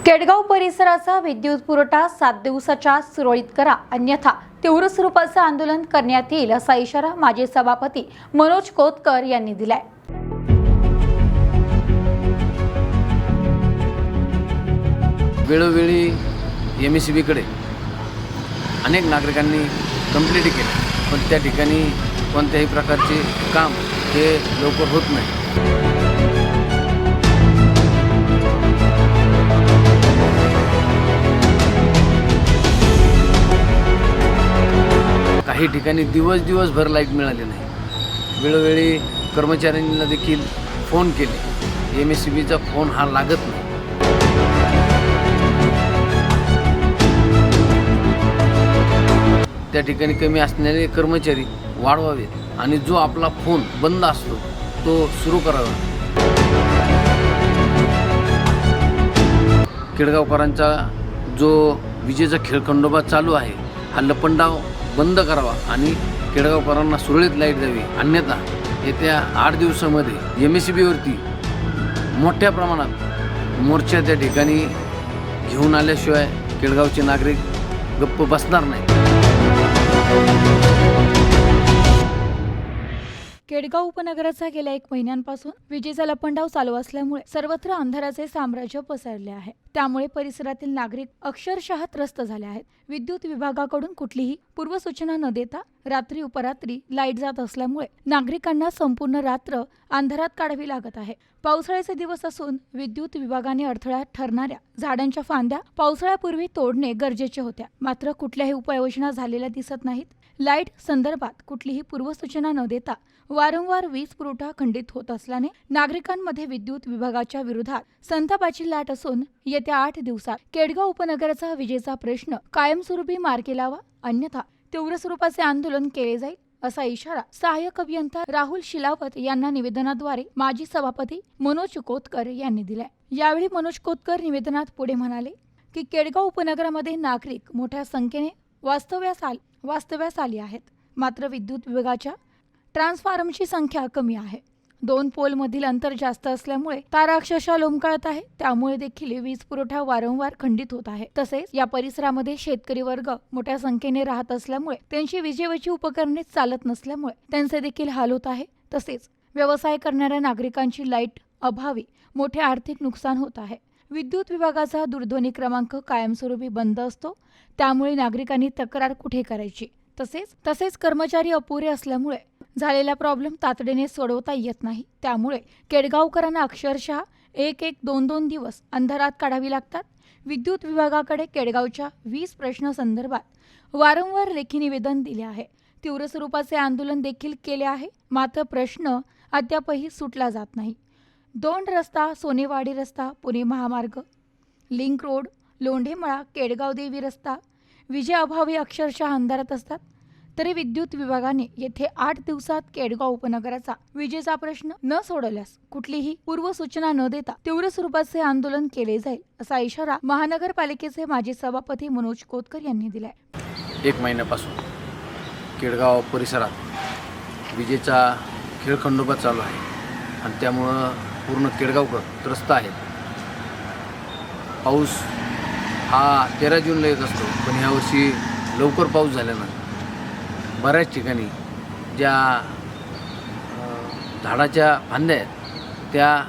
केडगाव परिसराचा विद्युत पुरवठा 7 दिवसाच्या सुरळीत करा, अन्यथा तीव्र स्वरूपाचं आंदोलन करण्यात येईल असा इशारा माजी सभापती मनोज कोतकर यांनी दिलाय। वेळोवेळी MSEB कडे अनेक नागरिकांनी कंप्लेंट केली, पण त्या ठिकाणी कोणत्याही प्रकारचे काम हे लवकर होत नाही। काही ठिकाणी दिवसभर लाईट मिळाली नाही। वेळोवेळी कर्मचाऱ्यांना देखील फोन केले, MSEBचा फोन हा लागत नाही। त्या ठिकाणी कमी असणारे कर्मचारी वाढवावेत आणि जो आपला फोन बंद असतो तो सुरू करावा। केडगावकरांचा जो विजेचा खेळखंडोबा चालू आहे हा लपंडाव बंद करावा आणि केडगावकरांना सुरळीत लाईट द्यावी, अन्यथा येत्या 8 दिवसामध्ये MSEBवरती मोठ्या प्रमाणात मोर्चा त्या ठिकाणी घेऊन आल्याशिवाय केडगावचे नागरिक गप्प बसणार नाही। केडगाव उपनगराचा गेल्या 1 महिन्यांपासून विजेचा लपंडाव चालू असल्यामुळे सर्वत्र अंधाराचे साम्राज्य पसरले आहे। त्यामुळे परिसरातील नागरिक अक्षरशः त्रस्त झाले आहेत। विद्युत विभागाकडून कुठलीही पूर्वसूचना न देता रात्री उपरात्री लाईट जात असल्यामुळे नागरिकांना संपूर्ण रात्र अंधारात काढावी लागत आहे। पावसाळ्याचे दिवस असून विद्युत विभागाने अडथळा ठरणाऱ्या झाडांच्या फांद्या पावसाळ्यापूर्वी तोडणे गरजेचे होत्या, मात्र कुठल्याही उपाययोजना झालेल्या दिसत नाहीत। लाईट संदर्भात कुठलीही पूर्वसूचना न देता वारंवार वीज पुरवठा खंडित होत असल्याने नागरिकांमध्ये विद्युत विभागाच्या विरोधात संतापाची लाट असून येत्या 8 दिवसात केडगाव उपनगराचा विजेचा प्रश्न कायमस्वरूपी मार्गी लावा, अन्यथा तीव्र स्वरूपाचे आंदोलन केले जाईल असा इशारा सहाय्यक अभियंता राहुल शिलावत यांना निवेदनाद्वारे माजी सभापती मनोज कोतकर यांनी दिलाय। यावेळी मनोज कोतकर निवेदनात पुढे म्हणाले की केडगाव उपनगरामध्ये नागरिक मोठ्या संख्येने वास्तव्यास आली आहेत, मात्र विद्युत विभागाच्या ट्रान्सफॉर्मरची संख्या कमी आहे। 2 पोलमधील अंतर जास्त असल्यामुळे तारा अक्षरशः लोंबकळत आहे, त्यामुळे देखील वीज पुरवठा वारंवार खंडित होत आहे। तसेच या परिसरामध्ये शेतकरी वर्ग मोठ्या संख्येने राहत असल्यामुळे त्यांची विजेवरची उपकरणे चालत नसल्यामुळे त्यांचे देखील हाल होत आहे। तसेच व्यवसाय करणाऱ्या नागरिकांची लाईट अभावी मोठे आर्थिक नुकसान होत आहे। विद्युत विभागाचा दूरध्वनी क्रमांक कायमस्वरूपी बंद असतो, त्यामुळे नागरिकांनी तक्रार कुठे करायची, तसेच कर्मचारी अपुरे असल्यामुळे झालेला प्रॉब्लेम तातडीने सोडवता येत नाही। त्यामुळे केडगावकरांना अक्षरशः 1-2 दिवस अंधारात काढावी लागतात। विद्युत विभागाकडे केडगावच्या वीज प्रश्न संदर्भात वारंवार लेखी निवेदन दिले आहे। तीव्र स्वरूपाचे आंदोलन देखील केले आहे, मात्र प्रश्न अद्यापही सुटला जात नाही। दोंड रस्ता, सोनेवाडी रस्ता, पुणे महामार्ग, लिंक रोड, लोंढेमळा, केडगाव देवी रस्ता विजेअभावी अक्षरशः अंधारात असतात। तरी विद्युत विभागाने येथे 8 दिवसात केडगाव उपनगराचा विजेचा प्रश्न न सोडवल्यास कुठलीही पूर्वसूचना न देता तीव्र स्वरूपाचे आंदोलन केले जाईल असा इशारा महानगरपालिकेचे माजी सभापती मनोज कोतकर यांनी दिलाय। 1 महिन्यापासून केडगाव परिसरात विजेचा खेळखंडोबा चालू आहे आणि त्यामुळं पूर्ण केडगावकर त्रस्त आहेत। पाऊस हा 13 जूनला येत असतो, पण ह्यावर्षी लवकर पाऊस झाल्यानं बऱ्याच ठिकाणी ज्या झाडाच्या फांद्या आहेत त्या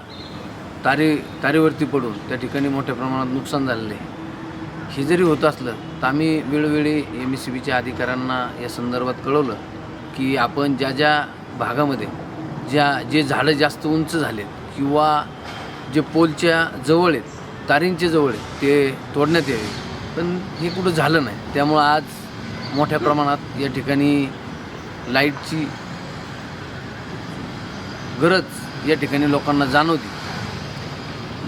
तारीवरती पडून त्या ठिकाणी मोठ्या प्रमाणात नुकसान झालेलं आहे। हे जरी होत असलं तर आम्ही वेळोवेळी MSEBच्या अधिकाऱ्यांना या संदर्भात कळवलं की आपण ज्या भागामध्ये जे झाडं जास्त उंच झालेत किंवा जे पोलच्या जवळ आहेत, तारींच्या जवळ आहेत, ते तोडण्यात यावे, पण हे कुठं झालं नाही। त्यामुळं आज मोठ्या प्रमाणात या ठिकाणी लाईटची गरज या ठिकाणी लोकांना जाणवती।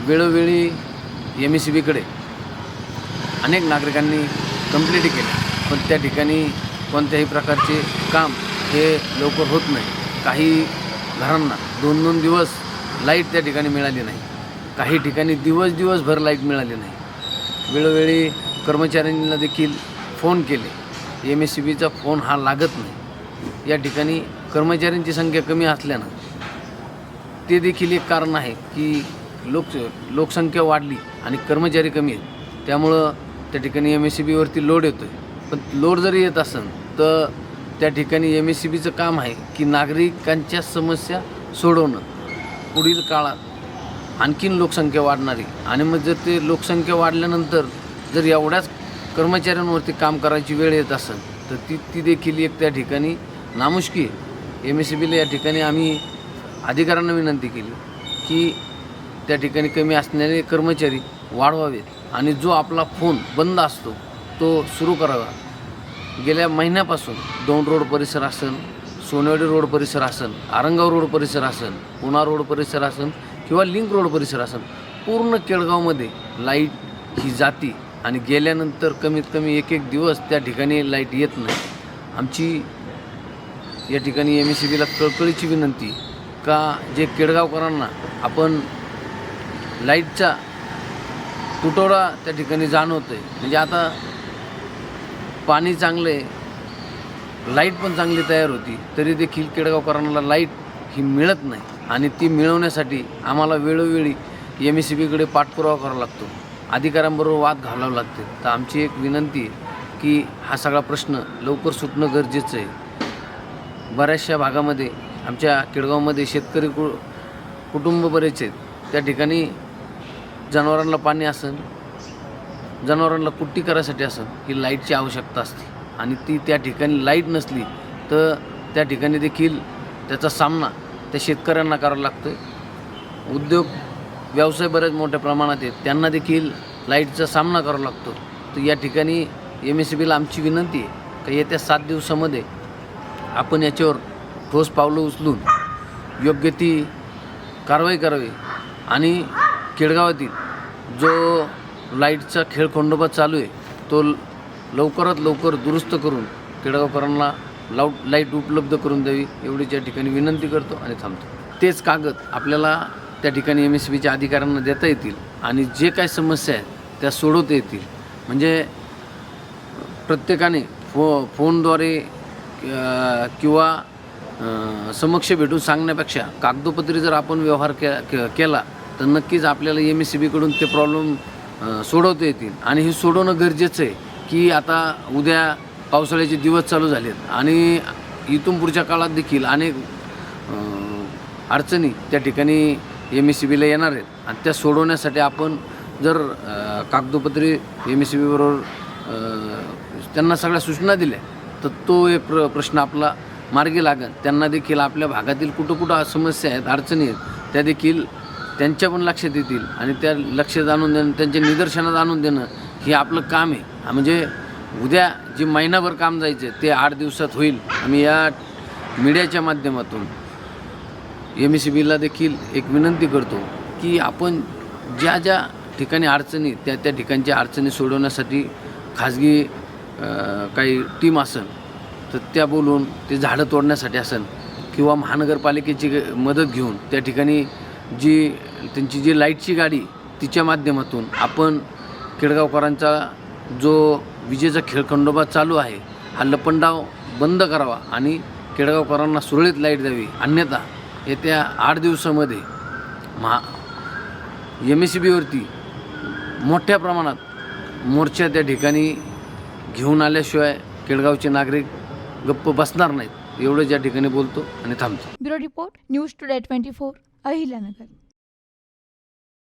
वेळोवेळी MSEB कडे अनेक नागरिकांनी कंप्लेंट केली, पण त्या ठिकाणी कोणत्याही प्रकारचे काम हे लवकर होत नाही। काही घरांना 2-2 दिवस लाईट त्या ठिकाणी मिळाली नाही, काही ठिकाणी दिवसभर लाईट मिळाली नाही। वेळोवेळी कर्मचाऱ्यांना देखील फोन केले, MSEBचा फोन हा लागत नाही। या ठिकाणी कर्मचाऱ्यांची संख्या कमी असल्यानं ते देखील एक कारण आहे की लोकसंख्या वाढली आणि कर्मचारी कमी आहेत, त्यामुळं त्या ठिकाणी MSCBवरती लोड येतो आहे. पण लोड जरी येत असेल तर त्या ठिकाणी MSCBचं काम आहे की नागरिकांच्या समस्या सोडवणं. पुढील काळात आणखीन लोकसंख्या वाढणारी आणि मग जर ते लोकसंख्या वाढल्यानंतर जर एवढ्याच कर्मचाऱ्यांवरती काम करायची वेळ येत असेल तर ती देखील एक त्या ठिकाणी नामुष्की आहे. MSCBला या ठिकाणी आम्ही अधिकाऱ्यांना विनंती केली की त्या ठिकाणी कमी असणारे कर्मचारी वाढवावेत आणि जो आपला फोन बंद असतो तो सुरू करावा. गेल्या महिन्यापासून 2 रोड परिसर असेल, सोनेवाडी रोड परिसर असेल, आरंगाव रोड परिसर असेल, पुणा रोड परिसर असेल किंवा लिंक रोड परिसर असेल, पूर्ण केळगावमध्ये लाईट ही जाती आणि गेल्यानंतर कमीत कमी एक दिवस त्या ठिकाणी लाईट येत नाही. आमची या ठिकाणी MSCBला कळकळीची विनंती का जे केळगावकरांना आपण लाईटचा तुटवडा त्या ठिकाणी जाणवतो आहे. म्हणजे आता पाणी चांगलं आहे, लाईट पण चांगली तयार होती, तरी देखील केळगावकरांना लाईट ही मिळत नाही आणि ती मिळवण्यासाठी आम्हाला वेळोवेळी MSCBकडे पाठपुरावा करावा लागतो, अधिकाऱ्यांबरोबर वाद घालावे लागते. तर आमची एक विनंती आहे की हा सगळा प्रश्न लवकर सुटणं गरजेचं आहे. बऱ्याचशा भागामध्ये आमच्या केळगावमध्ये शेतकरी कुटुंब बरेच आहेत, त्या ठिकाणी जनावरांना पाणी असेल, जनावरांना कुट्टी करायसाठी असेल की लाईटची आवश्यकता असते आणि ती त्या ठिकाणी लाईट नसली तर त्या ठिकाणी देखील त्याचा सामना त्या शेतकऱ्यांना करावा लागतो. उद्योग व्यवसाय बरेच मोठ्या प्रमाणात आहेत, त्यांना देखील लाईटचा सामना करावा लागतो. तर या ठिकाणी MSCBला आमची विनंती आहे की येत्या 7 दिवसामध्ये आपण याच्यावर ठोस पावलं उचलून योग्य ती कारवाई करावी आणि केळगावातील जो लाईटचा खेळखंडोबा चालू आहे तो लवकरात लवकर दुरुस्त करून केळगावकरांना लाईट उपलब्ध करून द्यावी एवढीच या ठिकाणी विनंती करतो आणि थांबतो. तेच कागद आपल्याला त्या ठिकाणी MSCBच्या अधिकाऱ्यांना देता येतील आणि जे काही समस्या आहेत त्या सोडवता येतील. म्हणजे प्रत्येकाने फोनद्वारे किंवा समक्ष भेटून सांगण्यापेक्षा कागदोपत्री जर आपण व्यवहार केला तर नक्कीच आपल्याला MSCBकडून ते प्रॉब्लेम सोडवता येतील. आणि हे सोडवणं गरजेचं आहे की आता उद्या पावसाळ्याचे दिवस चालू झालेत आणि इथून पुढच्या काळात देखील अनेक अडचणी त्या ठिकाणी MSCBला येणार आहेत आणि त्या सोडवण्यासाठी आपण जर कागदोपत्री MSCBबरोबर त्यांना सगळ्या सूचना दिल्या तर तो एक प्रश्न आपला मार्गी लागेल. त्यांना देखील आपल्या भागातील कुठं समस्या आहेत, अडचणी आहेत, त्या देखील त्यांच्या पण लक्षात येतील आणि त्या लक्षात आणून देणं, त्यांच्या निदर्शनात आणून देणं हे आपलं काम आहे. म्हणजे उद्या जे महिनाभर काम जायचं ते 8 दिवसात होईल. आम्ही या मीडियाच्या माध्यमातून MSCBला देखील एक विनंती करतो की आपण ज्या ठिकाणी अडचणी त्या ठिकाणच्या अडचणी सोडवण्यासाठी खाजगी काही टीम असेल तर त्या बोलून ते झाडं तोडण्यासाठी असेल किंवा महानगरपालिकेची मदत घेऊन त्या ठिकाणी त्यांची जी लाईटची गाडी तिच्या माध्यमातून आपण केळगावकरांचा जो विजेचा खेळखंडोबा चालू आहे हा लपंडाव बंद करावा आणि केळगावकरांना सुरळीत लाईट द्यावी. अन्यथा येत्या 8 दिवसामध्ये MSCBवरती मोठ्या प्रमाणात मोर्चा त्या ठिकाणी घेऊन आल्याशिवाय केळगावचे नागरिक गप्प बसणार नाहीत. एवढं ज्या ठिकाणी बोलतो आणि थांबतो. Bureau report, news today 24, Ahilyanagar.